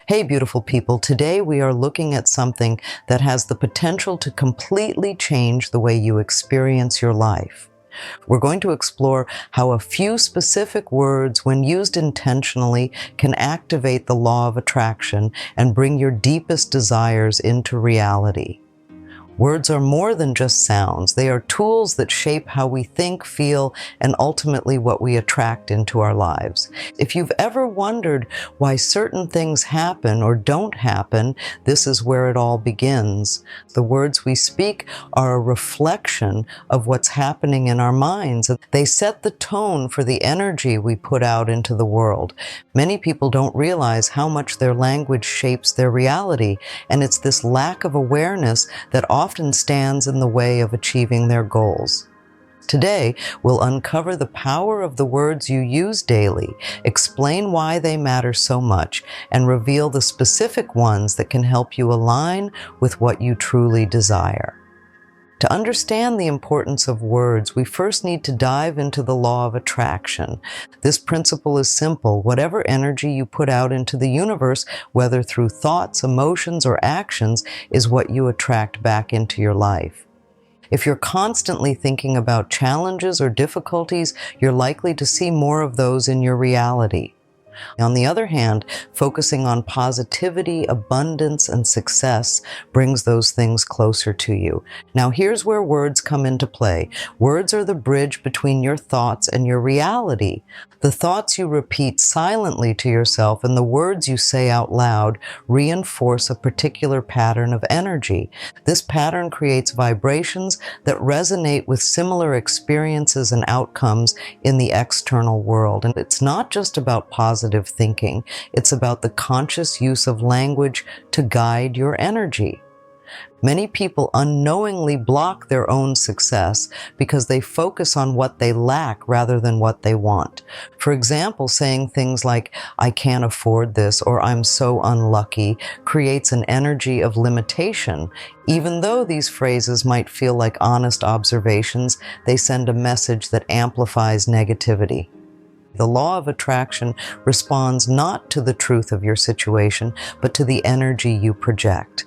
Hey, beautiful people. Today we are looking at something that has the potential to completely change the way you experience your life. We're going to explore how a few specific words, when used intentionally, can activate the law of attraction and bring your deepest desires into reality. Words are more than just sounds. They are tools that shape how we think, feel, and ultimately what we attract into our lives. If you've ever wondered why certain things happen or don't happen, this is where it all begins. The words we speak are a reflection of what's happening in our minds. They set the tone for the energy we put out into the world. Many people don't realize how much their language shapes their reality, and it's this lack of awareness that often stands in the way of achieving their goals. Today, we'll uncover the power of the words you use daily, explain why they matter so much, and reveal the specific ones that can help you align with what you truly desire. To understand the importance of words, we first need to dive into the law of attraction. This principle is simple. Whatever energy you put out into the universe, whether through thoughts, emotions, or actions, is what you attract back into your life. If you're constantly thinking about challenges or difficulties, you're likely to see more of those in your reality. On the other hand, focusing on positivity, abundance, and success brings those things closer to you. Now, here's where words come into play. Words are the bridge between your thoughts and your reality. The thoughts you repeat silently to yourself and the words you say out loud reinforce a particular pattern of energy. This pattern creates vibrations that resonate with similar experiences and outcomes in the external world. And it's not just about positive thinking. It's about the conscious use of language to guide your energy. Many people unknowingly block their own success because they focus on what they lack rather than what they want. For example, saying things like, "I can't afford this," or "I'm so unlucky," creates an energy of limitation. Even though these phrases might feel like honest observations, they send a message that amplifies negativity. The law of attraction responds not to the truth of your situation, but to the energy you project.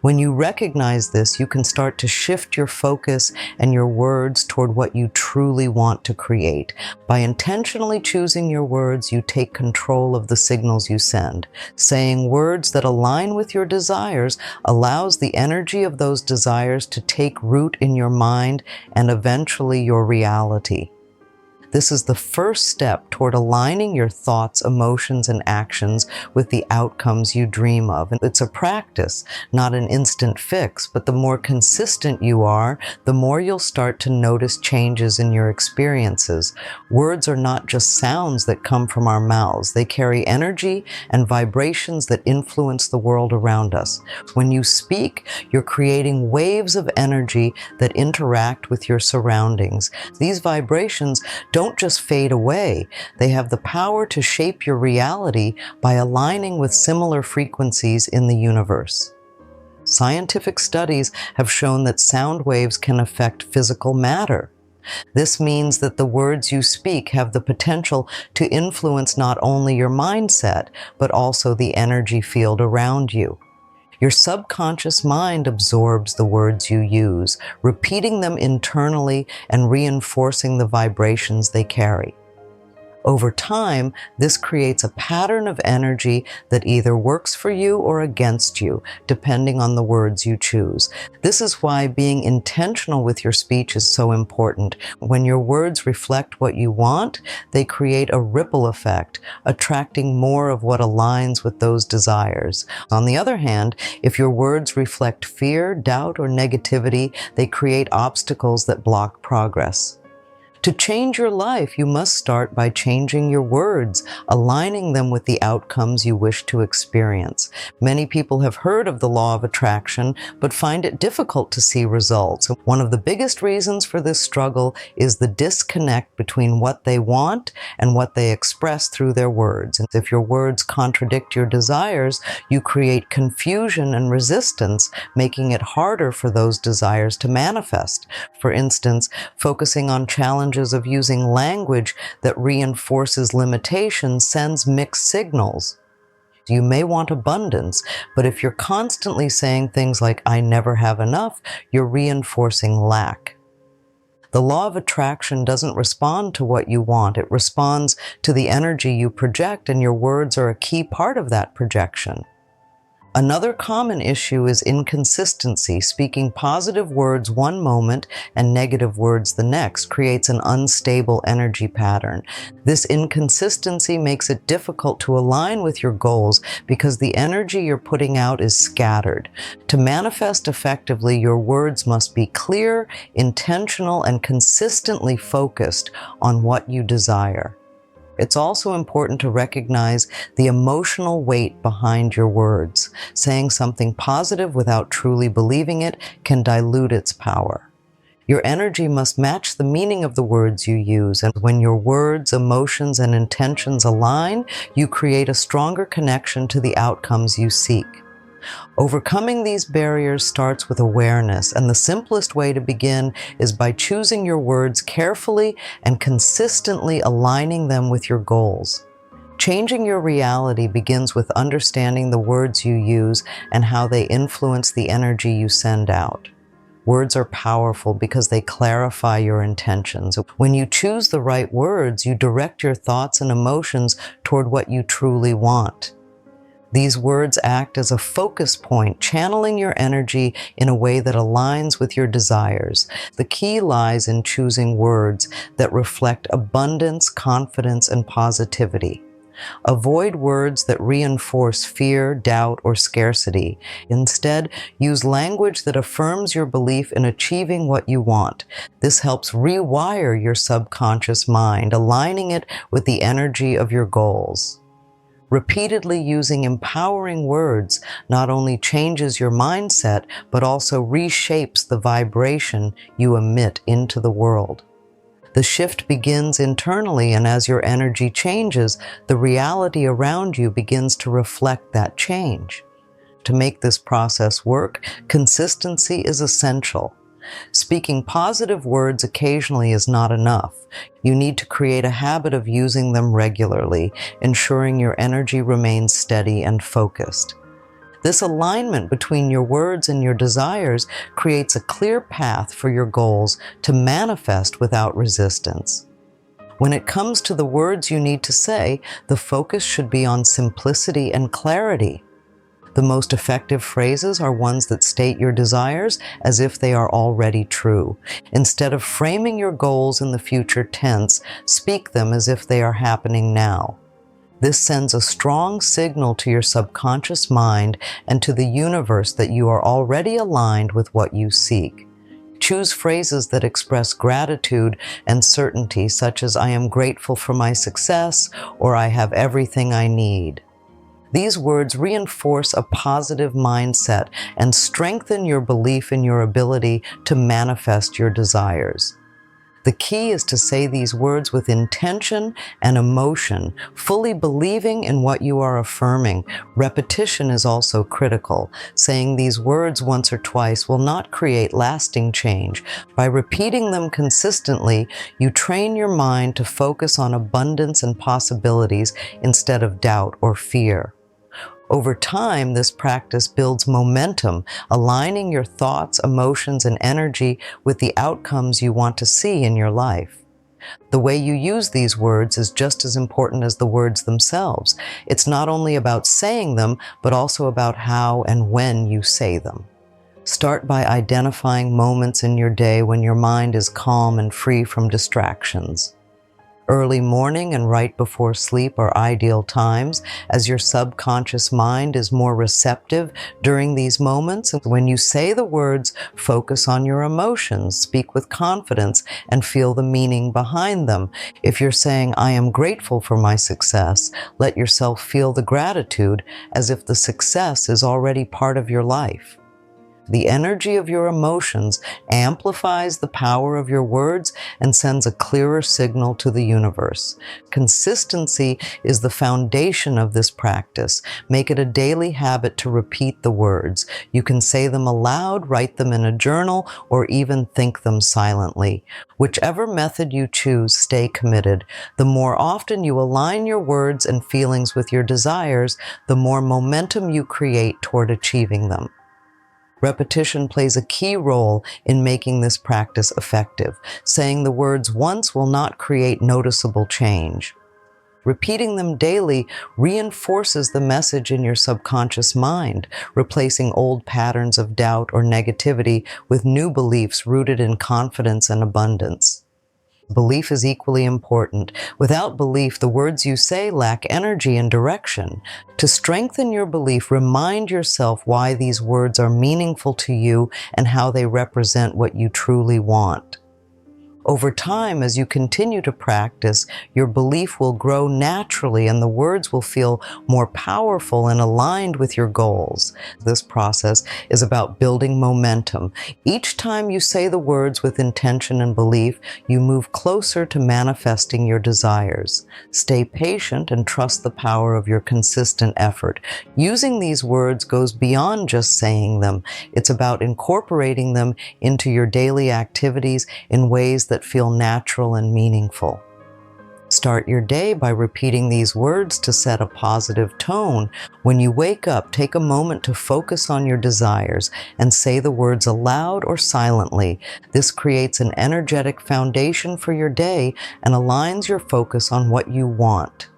When you recognize this, you can start to shift your focus and your words toward what you truly want to create. By intentionally choosing your words, you take control of the signals you send. Saying words that align with your desires allows the energy of those desires to take root in your mind and eventually your reality. This is the first step toward aligning your thoughts, emotions, and actions with the outcomes you dream of. And it's a practice, not an instant fix, but the more consistent you are, the more you'll start to notice changes in your experiences. Words are not just sounds that come from our mouths. They carry energy and vibrations that influence the world around us. When you speak, you're creating waves of energy that interact with your surroundings. These vibrations don't just fade away. They have the power to shape your reality by aligning with similar frequencies in the universe. Scientific studies have shown that sound waves can affect physical matter. This means that the words you speak have the potential to influence not only your mindset, but also the energy field around you. Your subconscious mind absorbs the words you use, repeating them internally and reinforcing the vibrations they carry. Over time, this creates a pattern of energy that either works for you or against you, depending on the words you choose. This is why being intentional with your speech is so important. When your words reflect what you want, they create a ripple effect, attracting more of what aligns with those desires. On the other hand, if your words reflect fear, doubt, or negativity, they create obstacles that block progress. To change your life, you must start by changing your words, aligning them with the outcomes you wish to experience. Many people have heard of the law of attraction, but find it difficult to see results. One of the biggest reasons for this struggle is the disconnect between what they want and what they express through their words. And if your words contradict your desires, you create confusion and resistance, making it harder for those desires to manifest. For instance, focusing on challenges of using language that reinforces limitations sends mixed signals. You may want abundance, but if you're constantly saying things like, I never have enough, you're reinforcing lack. The law of attraction doesn't respond to what you want. It responds to the energy you project, and your words are a key part of that projection. Another common issue is inconsistency. Speaking positive words one moment and negative words the next creates an unstable energy pattern. This inconsistency makes it difficult to align with your goals because the energy you're putting out is scattered. To manifest effectively, your words must be clear, intentional, and consistently focused on what you desire. It's also important to recognize the emotional weight behind your words. Saying something positive without truly believing it can dilute its power. Your energy must match the meaning of the words you use, and when your words, emotions, and intentions align, you create a stronger connection to the outcomes you seek. Overcoming these barriers starts with awareness, and the simplest way to begin is by choosing your words carefully and consistently aligning them with your goals. Changing your reality begins with understanding the words you use and how they influence the energy you send out. Words are powerful because they clarify your intentions. When you choose the right words, you direct your thoughts and emotions toward what you truly want. These words act as a focus point, channeling your energy in a way that aligns with your desires. The key lies in choosing words that reflect abundance, confidence, and positivity. Avoid words that reinforce fear, doubt, or scarcity. Instead, use language that affirms your belief in achieving what you want. This helps rewire your subconscious mind, aligning it with the energy of your goals. Repeatedly using empowering words not only changes your mindset, but also reshapes the vibration you emit into the world. The shift begins internally, and as your energy changes, the reality around you begins to reflect that change. To make this process work, consistency is essential. Speaking positive words occasionally is not enough. You need to create a habit of using them regularly, ensuring your energy remains steady and focused. This alignment between your words and your desires creates a clear path for your goals to manifest without resistance. When it comes to the words you need to say, the focus should be on simplicity and clarity. The most effective phrases are ones that state your desires as if they are already true. Instead of framing your goals in the future tense, speak them as if they are happening now. This sends a strong signal to your subconscious mind and to the universe that you are already aligned with what you seek. Choose phrases that express gratitude and certainty, such as "I am grateful for my success" or "I have everything I need." These words reinforce a positive mindset and strengthen your belief in your ability to manifest your desires. The key is to say these words with intention and emotion, fully believing in what you are affirming. Repetition is also critical. Saying these words once or twice will not create lasting change. By repeating them consistently, you train your mind to focus on abundance and possibilities instead of doubt or fear. Over time, this practice builds momentum, aligning your thoughts, emotions, and energy with the outcomes you want to see in your life. The way you use these words is just as important as the words themselves. It's not only about saying them, but also about how and when you say them. Start by identifying moments in your day when your mind is calm and free from distractions. Early morning and right before sleep are ideal times, as your subconscious mind is more receptive during these moments. When you say the words, focus on your emotions, speak with confidence, and feel the meaning behind them. If you're saying, "I am grateful for my success," let yourself feel the gratitude as if the success is already part of your life. The energy of your emotions amplifies the power of your words and sends a clearer signal to the universe. Consistency is the foundation of this practice. Make it a daily habit to repeat the words. You can say them aloud, write them in a journal, or even think them silently. Whichever method you choose, stay committed. The more often you align your words and feelings with your desires, the more momentum you create toward achieving them. Repetition plays a key role in making this practice effective. Saying the words once will not create noticeable change. Repeating them daily reinforces the message in your subconscious mind, replacing old patterns of doubt or negativity with new beliefs rooted in confidence and abundance. Belief is equally important. Without belief, the words you say lack energy and direction. To strengthen your belief, remind yourself why these words are meaningful to you and how they represent what you truly want. Over time, as you continue to practice, your belief will grow naturally and the words will feel more powerful and aligned with your goals. This process is about building momentum. Each time you say the words with intention and belief, you move closer to manifesting your desires. Stay patient and trust the power of your consistent effort. Using these words goes beyond just saying them. It's about incorporating them into your daily activities in ways that feel natural and meaningful. Start your day by repeating these words to set a positive tone. When you wake up, take a moment to focus on your desires and say the words aloud or silently. This creates an energetic foundation for your day and aligns your focus on what you want.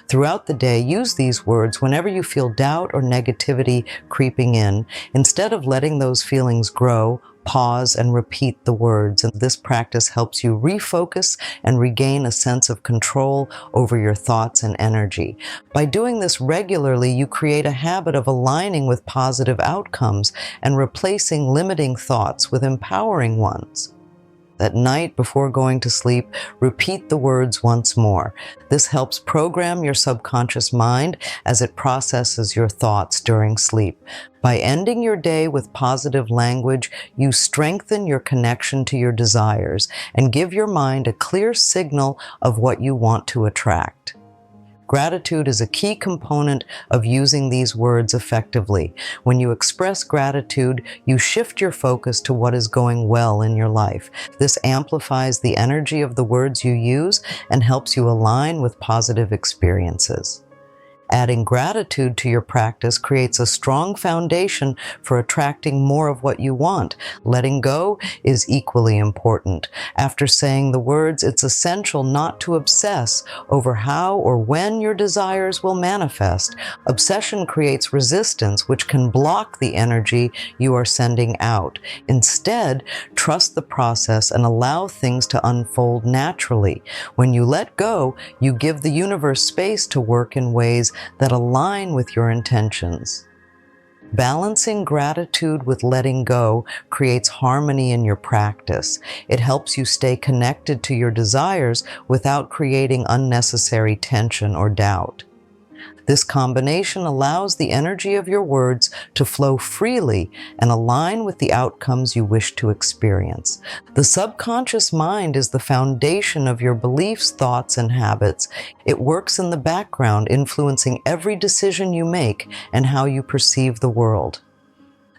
Throughout the day, use these words whenever you feel doubt or negativity creeping in. Instead of letting those feelings grow, pause and repeat the words. And this practice helps you refocus and regain a sense of control over your thoughts and energy. By doing this regularly, you create a habit of aligning with positive outcomes and replacing limiting thoughts with empowering ones. At night, before going to sleep, repeat the words once more. This helps program your subconscious mind as it processes your thoughts during sleep. By ending your day with positive language, you strengthen your connection to your desires and give your mind a clear signal of what you want to attract. Gratitude is a key component of using these words effectively. When you express gratitude, you shift your focus to what is going well in your life. This amplifies the energy of the words you use and helps you align with positive experiences. Adding gratitude to your practice creates a strong foundation for attracting more of what you want. Letting go is equally important. After saying the words, it's essential not to obsess over how or when your desires will manifest. Obsession creates resistance, which can block the energy you are sending out. Instead, trust the process and allow things to unfold naturally. When you let go, you give the universe space to work in ways that align with your intentions. Balancing gratitude with letting go creates harmony in your practice. It helps you stay connected to your desires without creating unnecessary tension or doubt. This combination allows the energy of your words to flow freely and align with the outcomes you wish to experience. The subconscious mind is the foundation of your beliefs, thoughts, and habits. It works in the background, influencing every decision you make and how you perceive the world.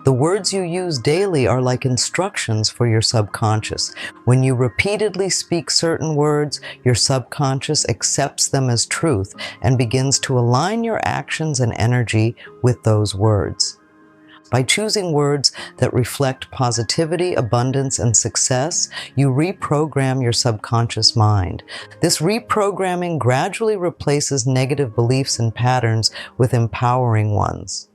The words you use daily are like instructions for your subconscious. When you repeatedly speak certain words, your subconscious accepts them as truth and begins to align your actions and energy with those words. By choosing words that reflect positivity, abundance, and success, you reprogram your subconscious mind. This reprogramming gradually replaces negative beliefs and patterns with empowering ones.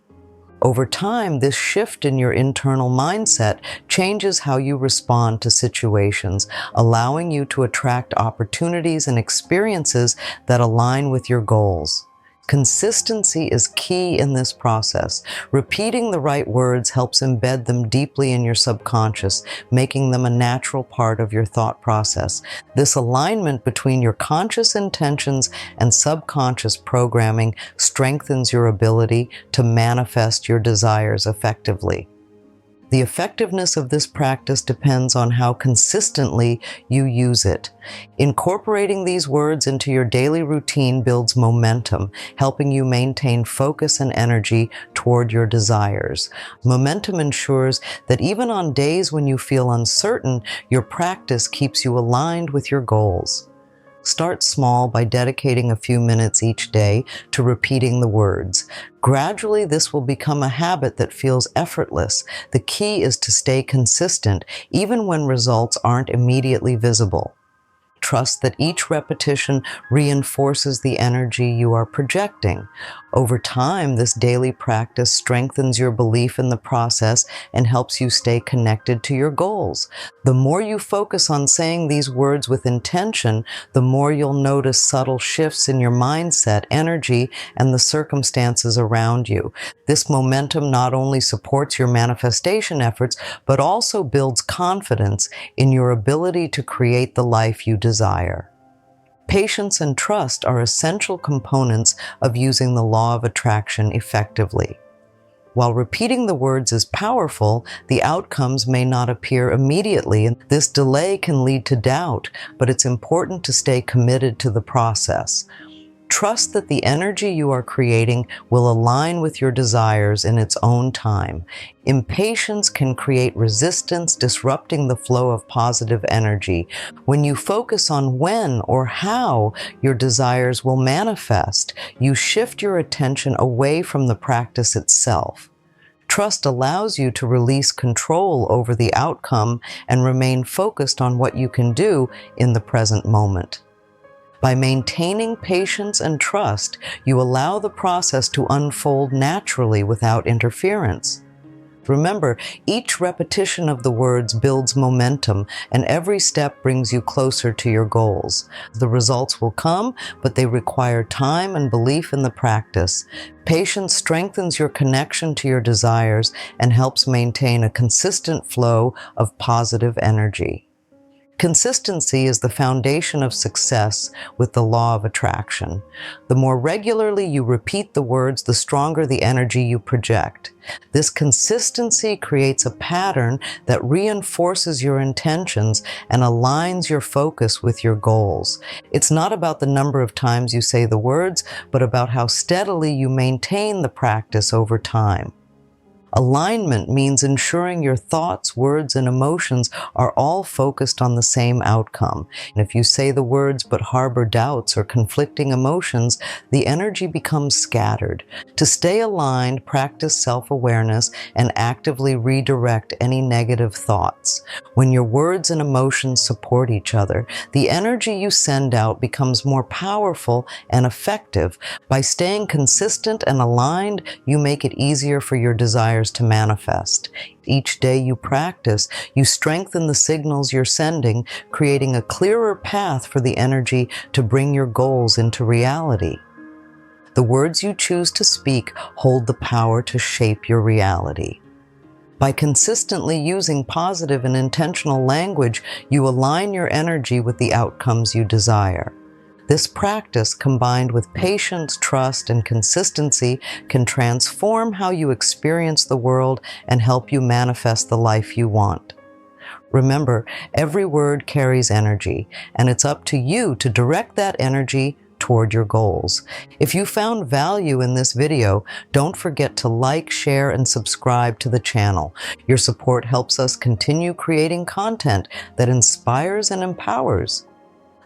Over time, this shift in your internal mindset changes how you respond to situations, allowing you to attract opportunities and experiences that align with your goals. Consistency is key in this process. Repeating the right words helps embed them deeply in your subconscious, making them a natural part of your thought process. This alignment between your conscious intentions and subconscious programming strengthens your ability to manifest your desires effectively. The effectiveness of this practice depends on how consistently you use it. Incorporating these words into your daily routine builds momentum, helping you maintain focus and energy toward your desires. Momentum ensures that even on days when you feel uncertain, your practice keeps you aligned with your goals. Start small by dedicating a few minutes each day to repeating the words. Gradually, this will become a habit that feels effortless. The key is to stay consistent, even when results aren't immediately visible. Trust that each repetition reinforces the energy you are projecting. Over time, this daily practice strengthens your belief in the process and helps you stay connected to your goals. The more you focus on saying these words with intention, the more you'll notice subtle shifts in your mindset, energy, and the circumstances around you. This momentum not only supports your manifestation efforts, but also builds confidence in your ability to create the life you desire. Patience and trust are essential components of using the law of attraction effectively. While repeating the words is powerful, the outcomes may not appear immediately, and this delay can lead to doubt, but it's important to stay committed to the process. Trust that the energy you are creating will align with your desires in its own time. Impatience can create resistance, disrupting the flow of positive energy. When you focus on when or how your desires will manifest, you shift your attention away from the practice itself. Trust allows you to release control over the outcome and remain focused on what you can do in the present moment. By maintaining patience and trust, you allow the process to unfold naturally without interference. Remember, each repetition of the words builds momentum, and every step brings you closer to your goals. The results will come, but they require time and belief in the practice. Patience strengthens your connection to your desires and helps maintain a consistent flow of positive energy. Consistency is the foundation of success with the law of attraction. The more regularly you repeat the words, the stronger the energy you project. This consistency creates a pattern that reinforces your intentions and aligns your focus with your goals. It's not about the number of times you say the words, but about how steadily you maintain the practice over time. Alignment means ensuring your thoughts, words, and emotions are all focused on the same outcome. And if you say the words but harbor doubts or conflicting emotions, the energy becomes scattered. To stay aligned, practice self-awareness and actively redirect any negative thoughts. When your words and emotions support each other, the energy you send out becomes more powerful and effective. By staying consistent and aligned, you make it easier for your desires to manifest. Each day you practice, you strengthen the signals you're sending, creating a clearer path for the energy to bring your goals into reality. The words you choose to speak hold the power to shape your reality. By consistently using positive and intentional language, you align your energy with the outcomes you desire. This practice, combined with patience, trust, and consistency, can transform how you experience the world and help you manifest the life you want. Remember, every word carries energy, and it's up to you to direct that energy toward your goals. If you found value in this video, don't forget to like, share, and subscribe to the channel. Your support helps us continue creating content that inspires and empowers.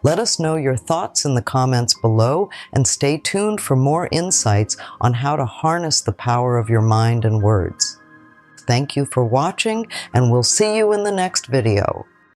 Let us know your thoughts in the comments below, and stay tuned for more insights on how to harness the power of your mind and words. Thank you for watching, and we'll see you in the next video.